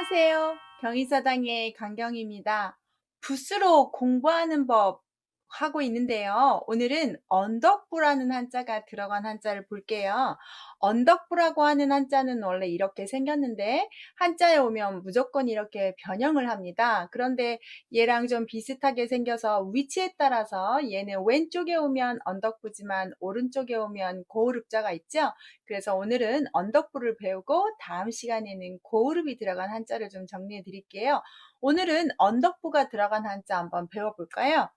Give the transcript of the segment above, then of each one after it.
안녕하세요. 경희사당의 강경입니다. 붓으로 공부하는 법 하고 있는데요. 오늘은 언덕부라는 한자가 들어간 한자를 볼게요. 언덕부라고 하는 한자는 원래 이렇게 생겼는데 한자에 오면 무조건 이렇게 변형을 합니다. 그런데 얘랑 좀 비슷하게 생겨서 위치에 따라서 얘는 왼쪽에 오면 언덕부지만 오른쪽에 오면 고우릅자가 있죠. 그래서 오늘은 언덕부를 배우고 다음 시간에는 고우릅이 들어간 한자를 좀 정리해 드릴게요. 오늘은 언덕부가 들어간 한자 한번 배워볼까요?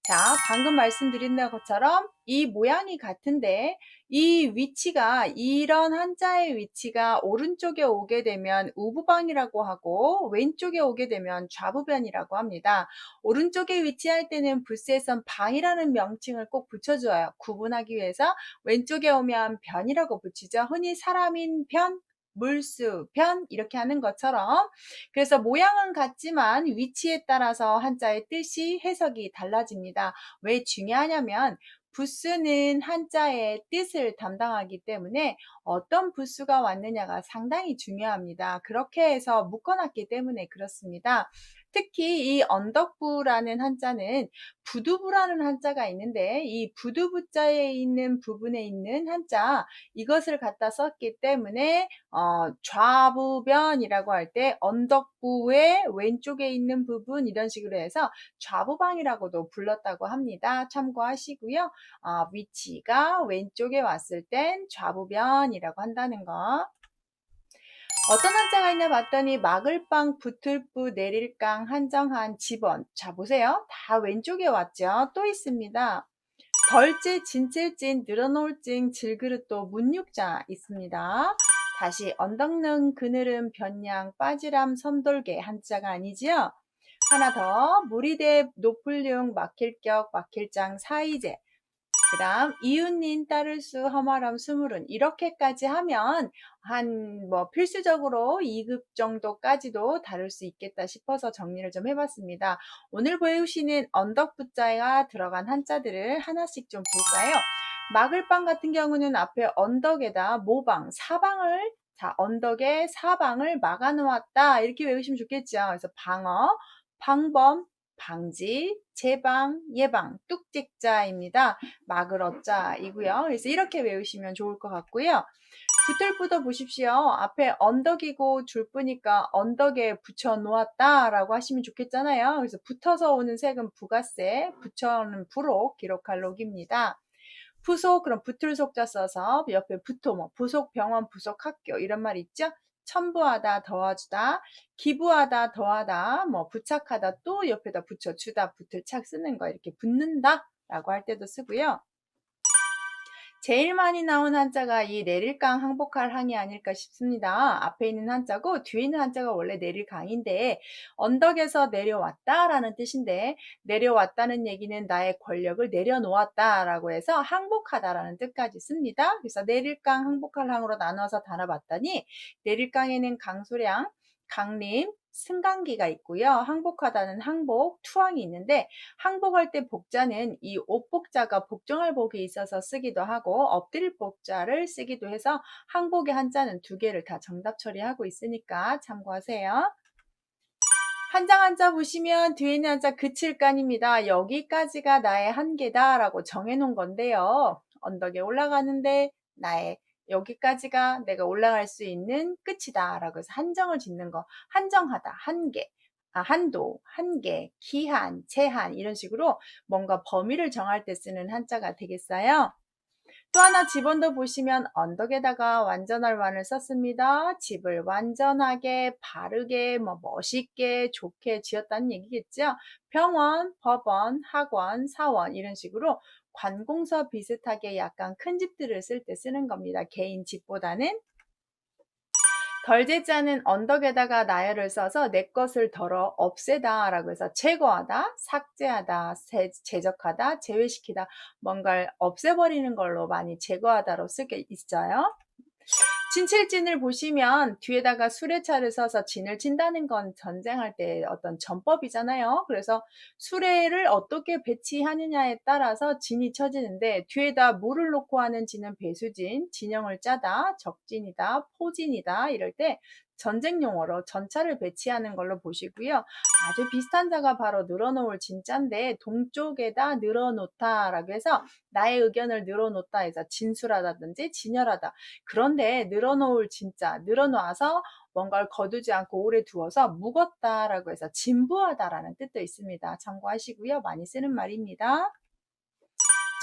자, 방금 말씀드린 것처럼 이 모양이 같은데 이 위치가 이런 한자의 위치가 오른쪽에 오게 되면 우부방이라고 하고 왼쪽에 오게 되면 좌부변이라고 합니다. 오른쪽에 위치할 때는 붓에선 방이라는 명칭을 꼭 붙여줘요. 구분하기 위해서 왼쪽에 오면 변이라고 붙이죠. 흔히 사람인 변, 물수, 변 이렇게 하는 것처럼 그래서 모양은 같지만 위치에 따라서 한자의 뜻이 해석이 달라집니다. 왜 중요하냐면 부수는 한자의 뜻을 담당하기 때문에 어떤 부수가 왔느냐가 상당히 중요합니다. 그렇게 해서 묶어놨기 때문에 그렇습니다. 특히 이 언덕부라는 한자는 부두부라는 한자가 있는데 이 부두부자에 있는 부분에 있는 한자 이것을 갖다 썼기 때문에 좌부변이라고 할 때 언덕부의 왼쪽에 있는 부분 이런 식으로 해서 좌부방이라고도 불렀다고 합니다. 참고하시고요. 위치가 왼쪽에 왔을 땐 좌부변이라고 한다는 거. 어떤 한자가 있나 봤더니 막을빵, 붙을부, 내릴강, 한정한, 집원. 자 보세요. 다 왼쪽에 왔죠. 또 있습니다. 덜지, 진칠진, 늘어놓을 징, 질그릇도 문육자 있습니다. 다시 언덕능, 그늘음, 변양, 빠지람, 섬돌개 한자가 아니지요. 하나 더 무리대, 노플륭, 막힐격, 막힐장, 사이제. 그 다음 이웃닌, 따를수, 허말함, 스물은 이렇게까지 하면 한 뭐 필수적으로 2급 정도까지도 다룰 수 있겠다 싶어서 정리를 좀 해봤습니다. 오늘 배우시는 언덕부자가 들어간 한자들을 하나씩 좀 볼까요? 막을방 같은 경우는 앞에 언덕에다 모방, 사방을 자 언덕에 사방을 막아 놓았다 이렇게 외우시면 좋겠죠. 그래서 방어, 방범, 방지, 제방, 예방, 뚝직자입니다. 막을 어자이고요. 그래서 이렇게 외우시면 좋을 것 같고요. 붙을부터 보십시오. 앞에 언덕이고 줄부니까 언덕에 붙여 놓았다라고 하시면 좋겠잖아요. 그래서 붙어서 오는 색은 부가세, 붙여는 부록, 기록할 록입니다. 부속, 그럼 붙을 속자 써서 옆에 부토, 뭐 부속 병원, 부속 학교 이런 말 있죠? 첨부하다, 도와주다, 기부하다, 더하다, 뭐 부착하다, 또 옆에다 붙여주다, 붙을 착 쓰는 거 이렇게 붙는다 라고 할 때도 쓰고요. 제일 많이 나온 한자가 이 내릴강 항복할 항이 아닐까 싶습니다. 앞에 있는 한자고 뒤에 있는 한자가 원래 내릴강인데 언덕에서 내려왔다라는 뜻인데 내려왔다는 얘기는 나의 권력을 내려놓았다라고 해서 항복하다라는 뜻까지 씁니다. 그래서 내릴강 항복할 항으로 나눠서 다뤄봤더니 내릴강에는 강수량, 강림, 승강기가 있고요. 항복하다는 항복, 투항이 있는데 항복할 때 복자는 이 옷복자가 복종할 복이 있어서 쓰기도 하고 엎드릴 복자를 쓰기도 해서 항복의 한자는 두 개를 다 정답 처리하고 있으니까 참고하세요. 한장 한자 보시면 뒤에 있는 한자 그칠간입니다. 여기까지가 나의 한계다 라고 정해놓은 건데요. 언덕에 올라가는데 나의 여기까지가 내가 올라갈 수 있는 끝이다 라고 해서 한정을 짓는 거. 한정하다, 한계, 한도, 한계, 기한, 제한 이런 식으로 뭔가 범위를 정할 때 쓰는 한자가 되겠어요. 또 하나 집원도 보시면 언덕에다가 완전할 완을 썼습니다. 집을 완전하게, 바르게, 뭐 멋있게, 좋게 지었다는 얘기겠죠. 병원, 법원, 학원, 사원 이런 식으로 관공서 비슷하게 약간 큰 집들을 쓸 때 쓰는 겁니다. 개인 집보다는. 덜제자는 언덕에다가 나열을 써서 내 것을 덜어 없애다 라고 해서 제거하다, 삭제하다, 제적하다, 제외시키다 뭔가를 없애버리는 걸로 많이 제거하다로 쓰게 있어요. 진칠진을 보시면 뒤에다가 수레차를 써서 진을 친다는 건 전쟁할 때 어떤 전법이잖아요. 그래서 수레를 어떻게 배치하느냐에 따라서 진이 쳐지는데 뒤에다 물을 놓고 하는 진은 배수진, 진영을 짜다, 적진이다, 포진이다 이럴 때 전쟁 용어로 전차를 배치하는 걸로 보시고요. 아주 비슷한 자가 바로 늘어놓을 진짜인데 동쪽에다 늘어놓다라고 해서 나의 의견을 늘어놓다 해서 진술하다든지 진열하다. 그런데 늘어놓을 진짜 늘어놓아서 뭔가를 거두지 않고 오래 두어서 묵었다라고 해서 진부하다라는 뜻도 있습니다. 참고하시고요. 많이 쓰는 말입니다.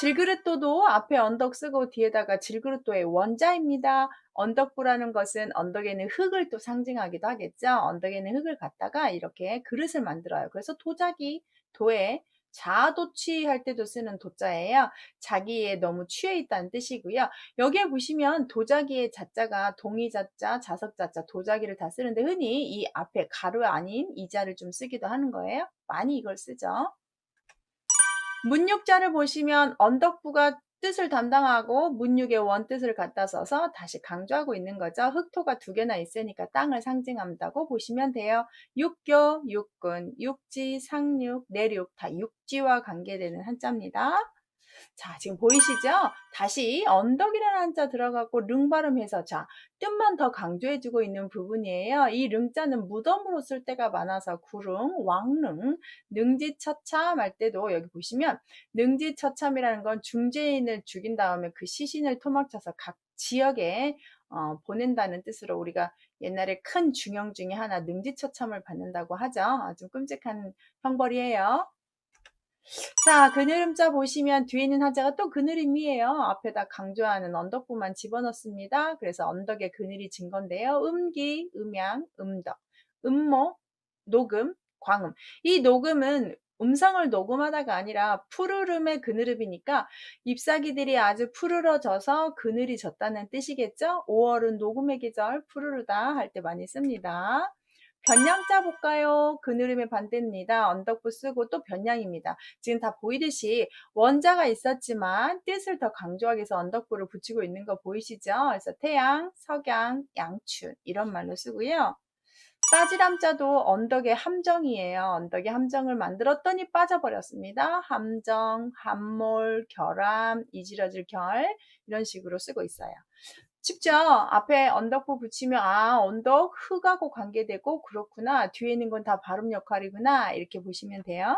질그릇도도 앞에 언덕 쓰고 뒤에다가 질그릇도의 원자입니다. 언덕부라는 것은 언덕에는 흙을 또 상징하기도 하겠죠. 언덕에는 흙을 갖다가 이렇게 그릇을 만들어요. 그래서 도자기, 도에 자아도취할 때도 쓰는 도자예요. 자기에 너무 취해 있다는 뜻이고요. 여기에 보시면 도자기의 자자가 동의자자, 자석자자, 도자기를 다 쓰는데 흔히 이 앞에 가루 아닌 이자를 좀 쓰기도 하는 거예요. 많이 이걸 쓰죠. 문육자를 보시면 언덕부가 뜻을 담당하고 문육의 원뜻을 갖다 써서 다시 강조하고 있는 거죠. 흑토가 두 개나 있으니까 땅을 상징한다고 보시면 돼요. 육교, 육군, 육지, 상륙, 내륙 다 육지와 관계되는 한자입니다. 자, 지금 보이시죠? 다시 언덕이라는 한자 들어가고 릉 발음해서 자, 뜻만 더 강조해주고 있는 부분이에요. 이 릉자는 무덤으로 쓸 때가 많아서 구릉, 왕릉, 능지처참 할 때도 여기 보시면 능지처참이라는 건 중재인을 죽인 다음에 그 시신을 토막쳐서 각 지역에 보낸다는 뜻으로 우리가 옛날에 큰 중형 중에 하나 능지처참을 받는다고 하죠. 아주 끔찍한 형벌이에요. 자, 그늘음자 보시면 뒤에 있는 한자가 또 그늘임이에요. 앞에다 강조하는 언덕부만 집어넣습니다. 그래서 언덕에 그늘이 진 건데요. 음기, 음양, 음덕, 음모, 녹음, 광음. 이 녹음은 음성을 녹음하다가 아니라 푸르름의 그늘음이니까 잎사귀들이 아주 푸르러져서 그늘이 졌다는 뜻이겠죠? 5월은 녹음의 계절, 푸르르다 할 때 많이 씁니다. 변량자 볼까요? 그늘음의 반대입니다. 언덕부 쓰고 또 변량입니다. 지금 다 보이듯이 원자가 있었지만 뜻을 더 강조하기 위해서 언덕부를 붙이고 있는 거 보이시죠? 그래서 태양, 석양, 양춘 이런 말로 쓰고요. 빠지람자도 언덕의 함정이에요. 언덕의 함정을 만들었더니 빠져버렸습니다. 함정, 함몰, 결함, 이지러질 결 이런 식으로 쓰고 있어요. 쉽죠? 앞에 언덕부 붙이면 아 언덕 흙하고 관계되고 그렇구나. 뒤에 있는 건 다 발음 역할이구나. 이렇게 보시면 돼요.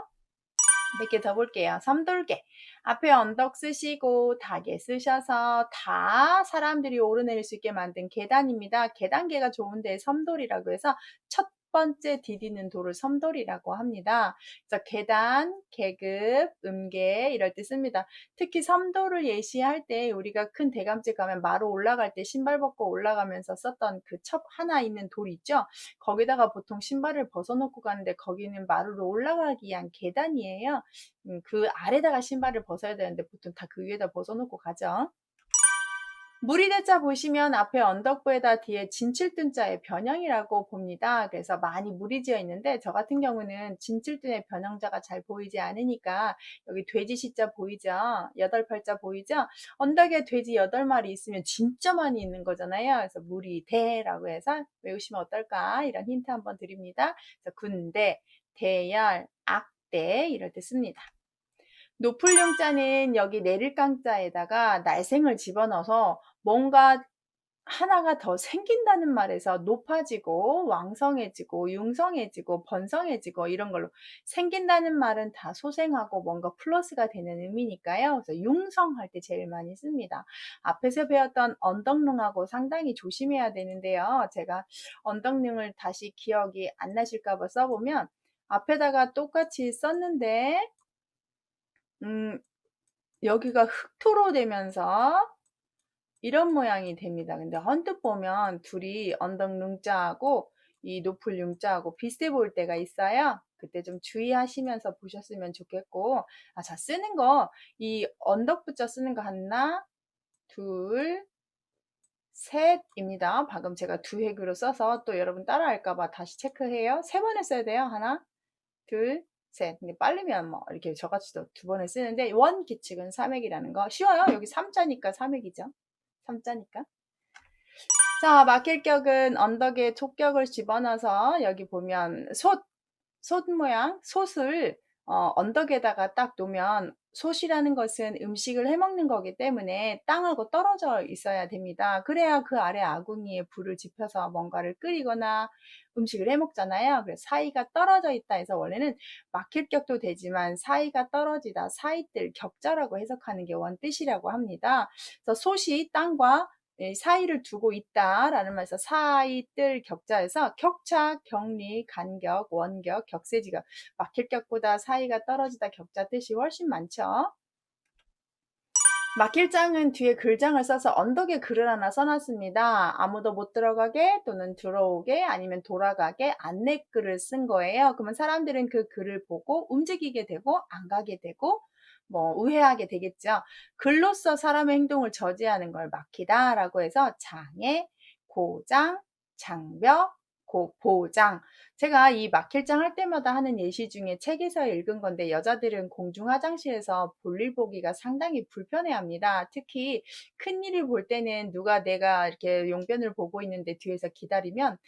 몇 개 더 볼게요. 섬돌개. 앞에 언덕 쓰시고 닭에 쓰셔서 다 사람들이 오르내릴 수 있게 만든 계단입니다. 계단계가 좋은데 섬돌이라고 해서 첫 번째 디디는 돌을 섬돌이라고 합니다. 그래서 계단, 계급, 음계 이럴 때 씁니다. 특히 섬돌을 예시할 때 우리가 큰 대감집 가면 마루 올라갈 때 신발 벗고 올라가면서 썼던 그 첩 하나 있는 돌 있죠? 거기다가 보통 신발을 벗어놓고 가는데 거기는 마루로 올라가기 위한 계단이에요. 그 아래다가 신발을 벗어야 되는데 보통 다 그 위에다 벗어놓고 가죠. 무리대자 보시면 앞에 언덕부에다 뒤에 진칠둔자의 변형이라고 봅니다. 그래서 많이 무리지어 있는데 저 같은 경우는 진칠둔의 변형자가 잘 보이지 않으니까 여기 돼지 시자 보이죠? 8팔자 보이죠? 언덕에 돼지 8마리 있으면 진짜 많이 있는 거잖아요. 그래서 무리대라고 해서 외우시면 어떨까? 이런 힌트 한번 드립니다. 그래서 군대, 대열, 악대 이럴 때 씁니다. 높을 용자는 여기 내릴 강자에다가 날생을 집어넣어서 뭔가 하나가 더 생긴다는 말에서 높아지고 왕성해지고 융성해지고 번성해지고 이런 걸로 생긴다는 말은 다 소생하고 뭔가 플러스가 되는 의미니까요. 그래서 융성할 때 제일 많이 씁니다. 앞에서 배웠던 언덕릉하고 상당히 조심해야 되는데요. 제가 언덕릉을 다시 기억이 안 나실까 봐 써보면 앞에다가 똑같이 썼는데 여기가 흑토로 되면서 이런 모양이 됩니다. 근데 언뜻 보면 둘이 언덕 릉자하고 이 높을 융자하고 비슷해 보일 때가 있어요. 그때 좀 주의하시면서 보셨으면 좋겠고, 자, 쓰는 거, 이 언덕부자 쓰는 거 하나, 둘, 셋입니다. 방금 제가 두 획으로 써서 또 여러분 따라할까봐 다시 체크해요. 3번을 써야 돼요. 하나, 둘, 셋. 근데 빠르면 뭐 이렇게 저같이도 2번을 쓰는데 원 기칙은 3획이라는 거 쉬워요. 여기 3자니까 3획이죠. 3자니까. 자, 막힐격은 언덕에 촉격을 집어넣어서 여기 보면 솥 모양, 솥을 언덕에다가 딱 놓으면 솥이라는 것은 음식을 해 먹는 거기 때문에 땅하고 떨어져 있어야 됩니다. 그래야 그 아래 아궁이에 불을 지펴서 뭔가를 끓이거나 음식을 해 먹잖아요. 그래서 사이가 떨어져 있다 해서 원래는 막힐 격도 되지만 사이가 떨어지다, 사이뜰, 격자라고 해석하는 게 원뜻이라고 합니다. 그래서 솥이 땅과 사이를 두고 있다라는 말에서 사이뜰 격자에서 격차, 격리, 간격, 원격, 격세지각, 막힐 격보다 사이가 떨어지다 격자 뜻이 훨씬 많죠. 막힐 장은 뒤에 글장을 써서 언덕에 글을 하나 써놨습니다. 아무도 못 들어가게 또는 들어오게 아니면 돌아가게 안내글을 쓴 거예요. 그러면 사람들은 그 글을 보고 움직이게 되고 안 가게 되고 뭐 우회하게 되겠죠. 글로써 사람의 행동을 저지하는 걸 막히다라고 해서 장애, 고장, 장벽, 보장. 제가 이 막힐장 할 때마다 하는 예시 중에 책에서 읽은 건데 여자들은 공중 화장실에서 볼일 보기가 상당히 불편해합니다. 특히 큰일을 볼 때는 누가 내가 이렇게 용변을 보고 있는데 뒤에서 기다리면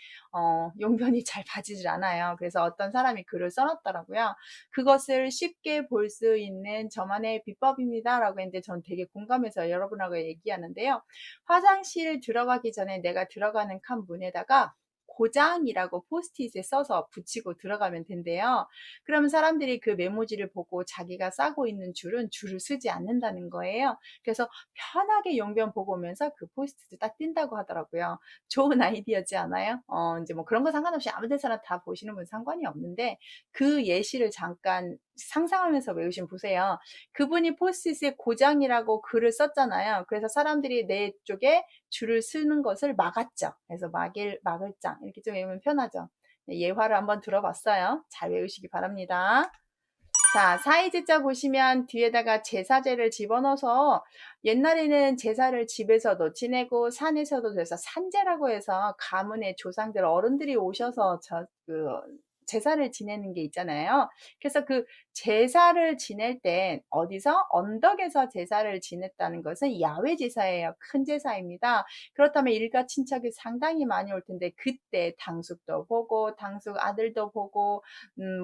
용변이 잘 봐지질 않아요. 그래서 어떤 사람이 글을 써놨더라고요. 그것을 쉽게 볼 수 있는 저만의 비법입니다 라고 했는데 전 되게 공감해서 여러분하고 얘기하는데요. 화장실 들어가기 전에 내가 들어가는 칸 문에다가 고장이라고 포스트잇에 써서 붙이고 들어가면 된대요. 그러면 사람들이 그 메모지를 보고 자기가 싸고 있는 줄은 줄을 쓰지 않는다는 거예요. 그래서 편하게 용변 보고 오면서 그 포스트잇을 딱 띈다고 하더라고요. 좋은 아이디어지 않아요? 이제 뭐 그런 거 상관없이 아무 데서나 다 보시는 분 상관이 없는데 그 예시를 잠깐 상상하면서 외우시면 보세요. 그분이 포스트잇에 고장이라고 글을 썼잖아요. 그래서 사람들이 내 쪽에 줄을 쓰는 것을 막았죠. 그래서 막을 장 이렇게 좀 외우면 편하죠. 예화를 한번 들어봤어요. 잘 외우시기 바랍니다. 자, 사이제자 보시면 뒤에다가 제사제를 집어넣어서 옛날에는 제사를 집에서도 지내고 산에서도 돼서 산제라고 해서 가문의 조상들 어른들이 오셔서 제사를 지내는 게 있잖아요. 그래서 그 제사를 지낼 때 어디서? 언덕에서 제사를 지냈다는 것은 야외 제사예요. 큰 제사입니다. 그렇다면 일가 친척이 상당히 많이 올 텐데 그때 당숙도 보고 당숙 아들도 보고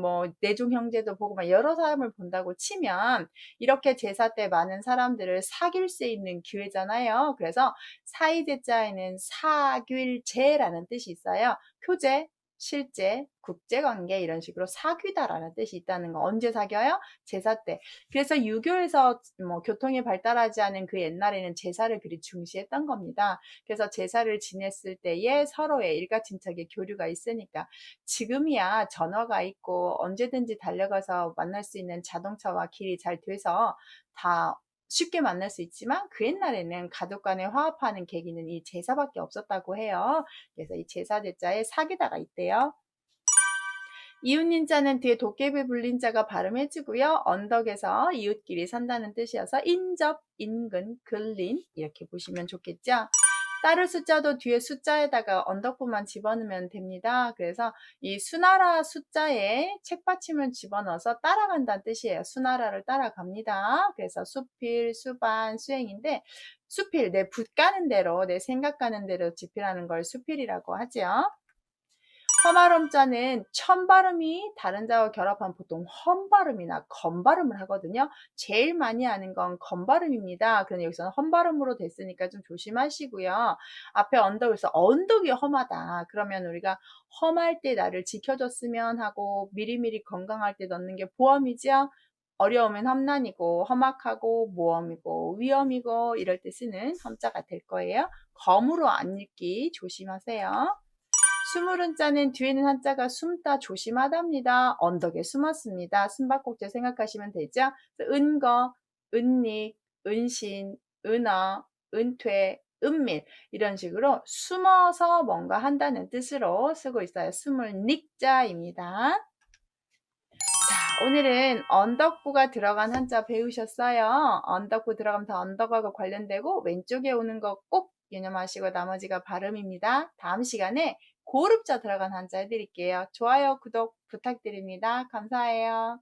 뭐 내중 형제도 보고 막 여러 사람을 본다고 치면 이렇게 제사 때 많은 사람들을 사귈 수 있는 기회잖아요. 그래서 사이제자에는 사귈제라는 뜻이 있어요. 표제, 실제, 국제관계 이런 식으로 사귀다라는 뜻이 있다는 거. 언제 사겨요? 제사 때. 그래서 유교에서 뭐 교통이 발달하지 않은 그 옛날에는 제사를 그리 중시했던 겁니다. 그래서 제사를 지냈을 때에 서로의 일가친척의 교류가 있으니까 지금이야 전화가 있고 언제든지 달려가서 만날 수 있는 자동차와 길이 잘 돼서 다 쉽게 만날 수 있지만 그 옛날에는 가족 간에 화합하는 계기는 이 제사밖에 없었다고 해요. 그래서 이 제사제자에 사귀다가 있대요. 이웃닌자는 뒤에 도깨비 불린자가 발음해주고요. 언덕에서 이웃끼리 산다는 뜻이어서 인접, 인근, 근린 이렇게 보시면 좋겠죠. 따를 숫자도 뒤에 숫자에다가 언덕부만 집어넣으면 됩니다. 그래서 이 수나라 숫자에 책받침을 집어넣어서 따라간다는 뜻이에요. 수나라를 따라갑니다. 그래서 수필, 수반, 수행인데 수필, 내 붓 가는 대로, 내 생각 가는 대로 집필하는 걸 수필이라고 하죠. 험할엄자는 천 발음이 다른 자와 결합하면 보통 험 발음이나 검 발음을 하거든요. 제일 많이 하는 건 검 발음입니다. 그런데 여기서는 험 발음으로 됐으니까 좀 조심하시고요. 앞에 언덕에서 언덕이 험하다. 그러면 우리가 험할 때 나를 지켜줬으면 하고 미리미리 건강할 때 넣는 게 보험이죠. 어려우면 험난이고 험악하고 모험이고 위험이고 이럴 때 쓰는 험자가 될 거예요. 검으로 안 읽기 조심하세요. 숨으른 자는 뒤에는 한자가 숨다 조심하답니다. 언덕에 숨었습니다. 숨바꼭질 생각하시면 되죠. 은거, 은닉, 은신, 은어, 은퇴, 은밀 이런 식으로 숨어서 뭔가 한다는 뜻으로 쓰고 있어요. 숨을 닉자입니다. 자, 오늘은 언덕부가 들어간 한자 배우셨어요. 언덕부 들어가면 다 언덕하고 관련되고 왼쪽에 오는 거 꼭 유념하시고 나머지가 발음입니다. 다음 시간에 고급자 들어간 한자 해드릴게요. 좋아요, 구독 부탁드립니다. 감사해요.